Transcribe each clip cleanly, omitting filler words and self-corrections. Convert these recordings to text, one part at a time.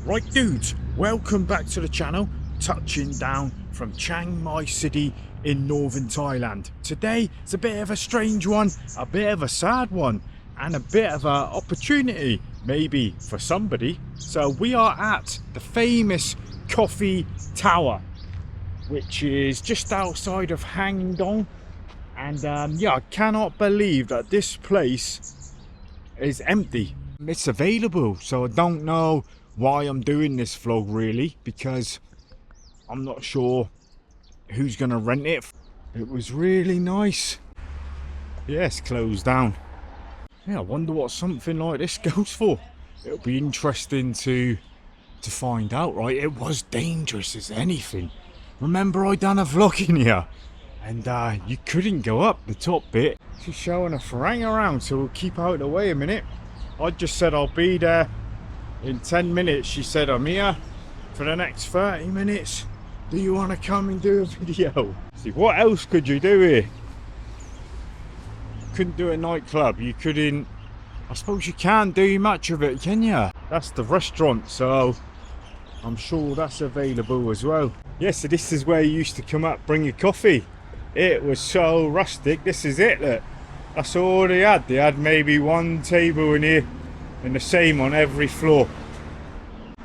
Right dudes, welcome back to the channel, touching down from Chiang Mai City in Northern Thailand. Today it's a bit of a strange one, a bit of a sad one, and a bit of an opportunity maybe for somebody. So we are at the famous coffee tower, which is just outside of Hang Dong, and yeah, I cannot believe that this place is empty. It's available, so I don't know why I'm doing this vlog really, because I'm not sure who's gonna rent it. It was really nice. Yes, closed down. Yeah, I wonder what something like this goes for. It'll be interesting to find out, right? It was dangerous as anything. Remember I done a vlog in here and you couldn't go up the top bit. She's showing a farang around, so we'll keep out of the way a minute. I just said I'll be there in 10 minutes. She said I'm here for the next 30 minutes. Do you want to come and do a video? See, what else could you do here? Couldn't do a nightclub. You couldn't, I suppose you can't do much of it, can you? That's the restaurant, so I'm sure that's available as well. Yes, so this is where you used to come up, bring your coffee. It was so rustic. This is it, look. That's all they had. They had maybe one table in here and the same on every floor.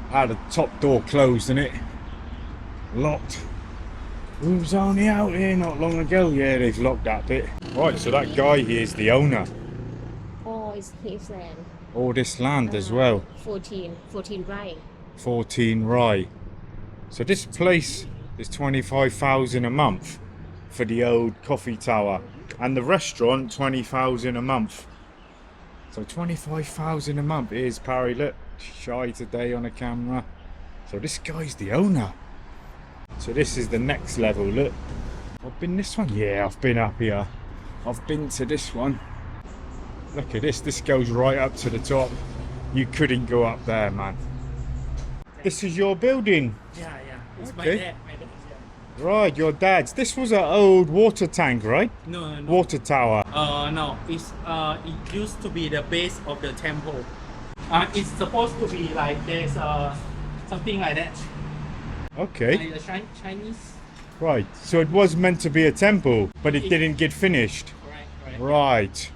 Had the top door closed in it. Locked. We was only out here not long ago. Yeah, they've locked that bit. Right, so that guy here is the owner. Oh, it's his land. All this land as well. 14 right. 14 Rai. So this place is 25,000 a month for the old coffee tower, and the restaurant 20,000 a month. So 25,000 a month. Here's Parry, look, shy today on the camera. So this guy's the owner. So this is the next level, look. I've been this one? Yeah, I've been up here. I've been to this one. Look at this, this goes right up to the top. You couldn't go up there, man. This is your building? Yeah. It's Okay. my dad. Yeah. Right, your dad's. This was an old water tank, right? No. Water tower. No. It used to be the base of the temple. It's supposed to be like there's something like that. Okay. Like the Chinese. Right. So it was meant to be a temple, but it didn't get finished. Right. Right.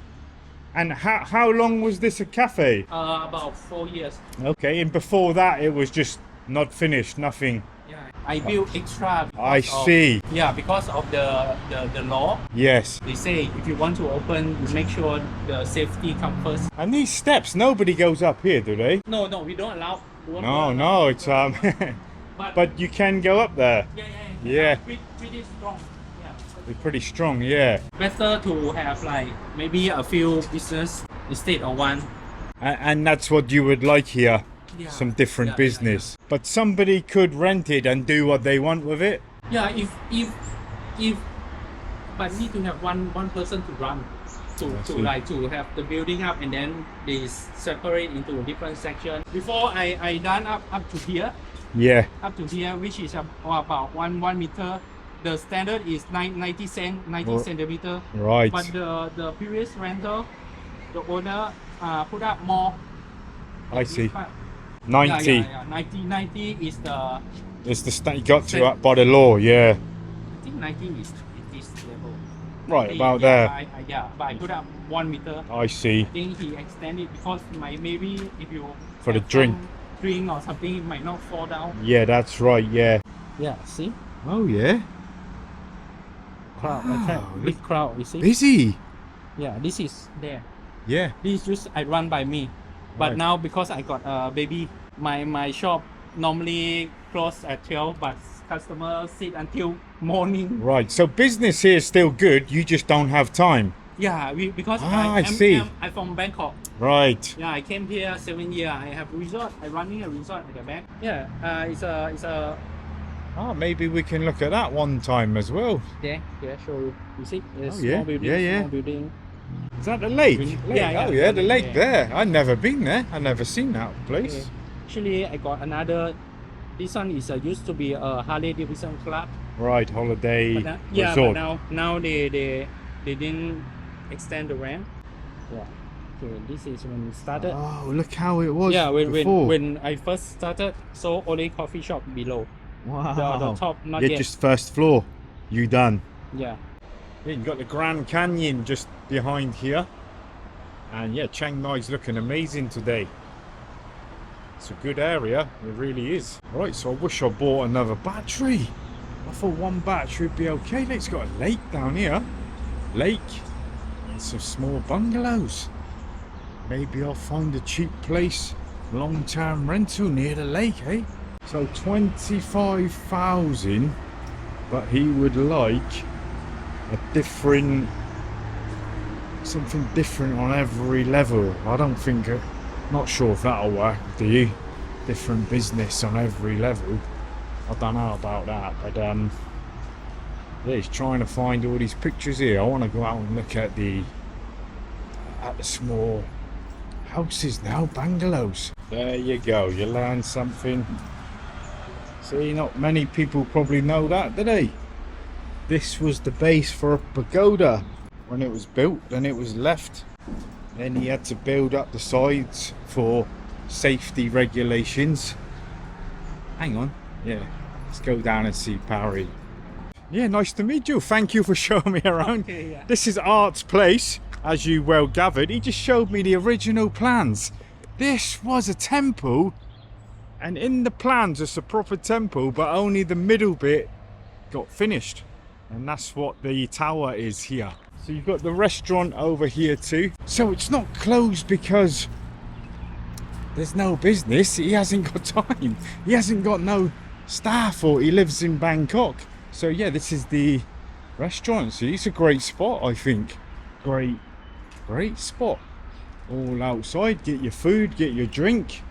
And how long was this a cafe? About 4 years. Okay, and before that it was just not finished, nothing. Yeah. I built extra. I see. Because of the law. Yes. They say if you want to open, you make sure the safety comes first. And these steps, nobody goes up here, do they? No, we don't allow. No, it's but you can go up there. Yeah. Pretty strong. Yeah. They're pretty strong, yeah. Better to have like maybe a few business instead of one. And that's what you would like here. Yeah. Some different Yeah. business. But somebody could rent it and do what they want with it. Yeah, if but need to have one person to run to have the building up, and then they separate into a different section. Before I done up to here. Yeah. Up to here, which is about 1 meter. The standard is 90 centimeter. Right. But the previous rental, the owner put up more. I see. 90. 90. 90 is the. It's the you got to by the law, yeah. I think 90 is this level. Right, about yeah, there. But I put up 1 meter. I see. I think he extended because maybe if you For the have drink. some drink or something, it might not fall down. Yeah, that's right, yeah. Yeah, see? Oh yeah. Crowd, Wow, big crowd, you see? Busy. Yeah, this is there. Yeah. This just I run by me. But Right. now because I got a baby, my shop normally close at 12, but customers sit until morning. Right. So business here is still good, you just don't have time. Yeah, because I see. I'm from Bangkok. Right. Yeah, I came here 7 years. I have resort. I running a resort at the back. Yeah, it's a Oh, maybe we can look at that one time as well. yeah. Show you. You see, there's Oh, yeah. small building, Yeah. small building. Is that the lake? Yeah, Oh yeah. yeah, the lake Yeah. there. I've never been there. I've never seen that place. Okay. Actually, I got another. This one is used to be a Harley Davidson club. Right, holiday But but resort. now they didn't extend the rent. Yeah. Okay, this is when it started. Oh, look how it was Yeah, before. when I first started, so only coffee shop below. Wow. The top, not Yeah, yet. just first floor. You done. Yeah. Yeah, you got the Grand Canyon just behind here. And yeah, Chiang Mai's looking amazing today. It's a good area, it really is. Right, so I wish I bought another battery. I thought one battery would be okay. It's got a lake down here. Lake and some small bungalows. Maybe I'll find a cheap place, long-term rental near the lake, eh? So 25,000, but he would like a different, something different on every level. I don't think, not sure if that'll work, do you? Different business on every level. I don't know about that, but yeah, he's trying to find all these pictures here. I want to go out and look at the small houses now, bungalows. There you go, you learn something. See, not many people probably know that, do they? This was the base for a pagoda when it was built, then it was left. Then he had to build up the sides for safety regulations. Hang on, yeah, let's go down and see Parry. Yeah, nice to meet you. Thank you for showing me around. Okay, yeah. This is Art's place, as you well gathered. He just showed me the original plans. This was a temple, and in the plans it's a proper temple, but only the middle bit got finished. And that's what the tower is here. So you've got the restaurant over here too. So it's not closed because there's no business. He hasn't got time. He hasn't got no staff, or he lives in Bangkok. So yeah, this is the restaurant. See, it's a great spot, I think. Great spot. All outside, get your food, get your drink.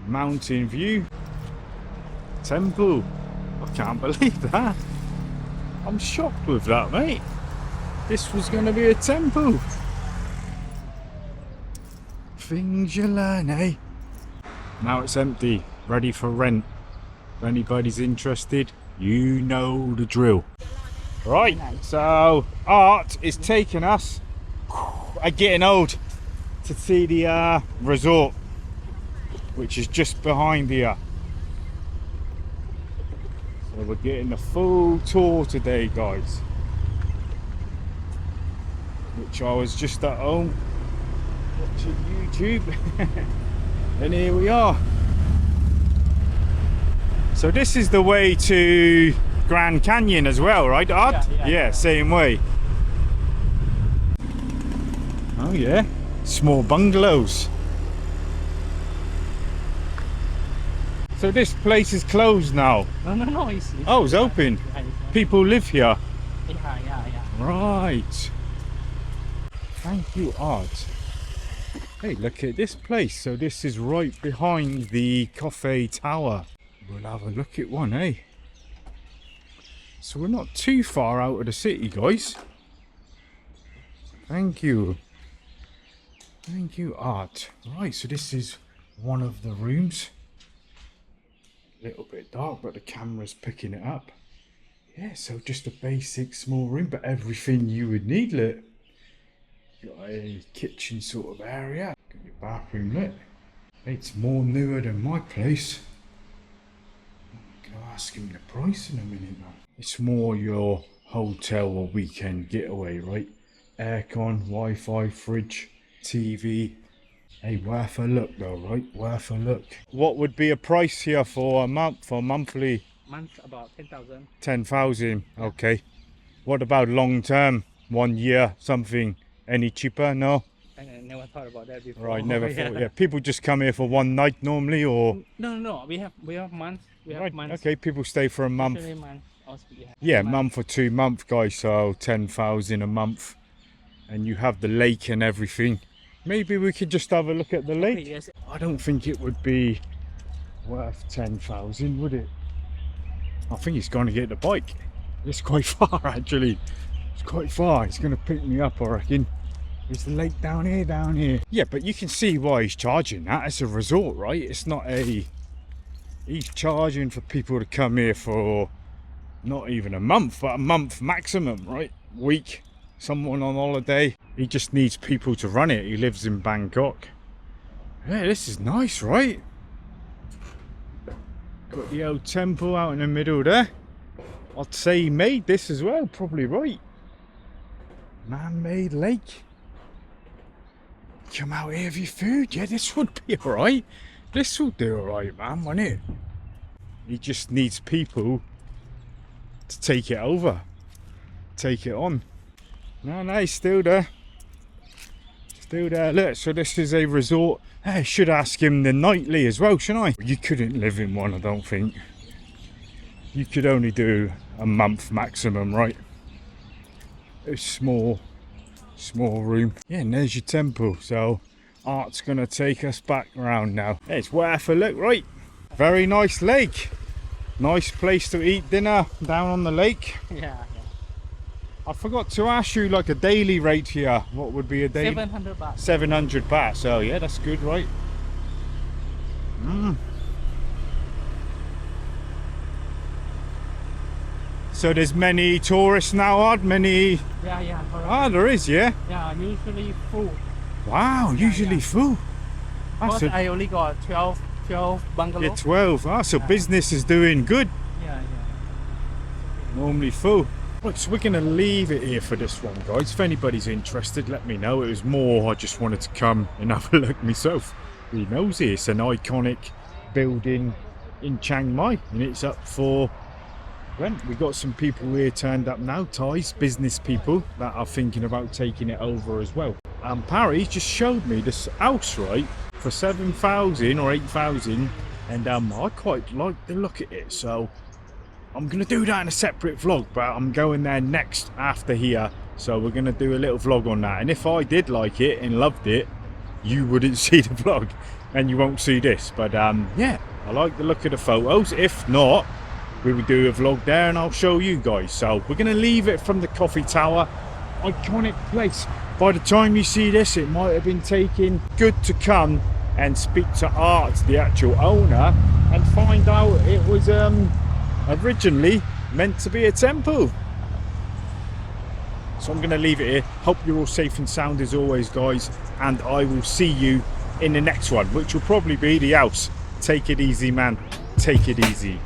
Mountain view. Temple. I can't believe that. I'm shocked with that, mate. This was going to be a temple. Things you learn, eh? Now it's empty, ready for rent. If anybody's interested, you know the drill. Right, so Art is taking us, getting old, to see the resort, which is just behind here. So we're getting a full tour today, guys. Which I was just at home watching YouTube. And here we are. So this is the way to Grand Canyon as well, right, Art? Yeah, same way. Oh yeah, small bungalows. So this place is closed now. No. It's open. People live here. Yeah. Right. Thank you, Art. Hey, look at this place. So this is right behind the cafe tower. We'll have a look at one, eh? So we're not too far out of the city, guys. Thank you. Thank you, Art. Right, so this is one of the rooms. A little bit dark, but the camera's picking it up. Yeah, so just a basic small room, but everything you would need lit. Got a kitchen sort of area. Got your bathroom lit. It's more newer than my place. I'm gonna ask him the price in a minute now. It's more your hotel or weekend getaway, right? Aircon, Wi-Fi, fridge, TV. Hey, worth a look though, right? Worth a look. What would be a price here for a month, for monthly? Month about 10,000. 10,000, okay. What about long term? 1 year, something? Any cheaper? No? I never thought about that before. Right, never thought. Yeah, people just come here for one night normally, or? No. We have months. We have Right, months. okay, people stay for a month. Usually month. Also, Yeah, month or 2 months, guys, so 10,000 a month. And you have the lake and everything. Maybe we could just have a look at the lake. Okay, yes. I don't think it would be worth 10,000, would it? I think he's going to get the bike. It's quite far, actually. It's quite far. He's going to pick me up, I reckon. Is the lake down here? Down here. Yeah, but you can see why he's charging that. It's a resort, right? It's not a... He's charging for people to come here for not even a month, but a month maximum, right? Week. Someone on holiday. He just needs people to run it. He lives in Bangkok. Yeah, this is nice, right? Got the old temple out in the middle there. I'd say he made this as well, probably right. Man-made lake. Come out here with your food. Yeah, this would be alright. This will do alright, man, won't it? He just needs people to take it over. Take it on. No, he's still there. Still there. Look, so this is a resort. I should ask him the nightly as well, shouldn't I? You couldn't live in one, I don't think. You could only do a month maximum, right? It's small room. Yeah, and there's your temple. So Art's gonna take us back around now. Yeah, it's worth a look, right? Very nice lake. Nice place to eat dinner down on the lake. Yeah. I forgot to ask you like a daily rate here. What would be a daily? 700 baht. 700 baht. So yeah, that's good, right? So there's many tourists now, Odd? Many? Yeah. Correct. Ah, there is, yeah? Yeah, usually full. Wow, usually full. Because I only got 12 bungalows. Yeah, 12. Ah, so business is doing good. Yeah. Normally full. Right, so we're going to leave it here for this one, guys. If anybody's interested, let me know. It was more, I just wanted to come and have a look myself. Who knows it? It's an iconic building in Chiang Mai, and it's up for rent. We got some people here turned up now, Thais, business people that are thinking about taking it over as well. And Parry just showed me this house, right, for 7,000 or 8,000, and I quite like the look at it. So I'm going to do that in a separate vlog, but I'm going there next after here. So we're going to do a little vlog on that. And if I did like it and loved it, you wouldn't see the vlog and you won't see this. But yeah, I like the look of the photos. If not, we will do a vlog there and I'll show you guys. So we're going to leave it from the coffee tower. Iconic place. By the time you see this, it might have been taken. Good to come and speak to Art, the actual owner, and find out it was originally meant to be a temple. So I'm going to leave it here. Hope you're all safe and sound as always, guys, and I will see you in the next one, which will probably be the house. Take it easy, man. Take it easy.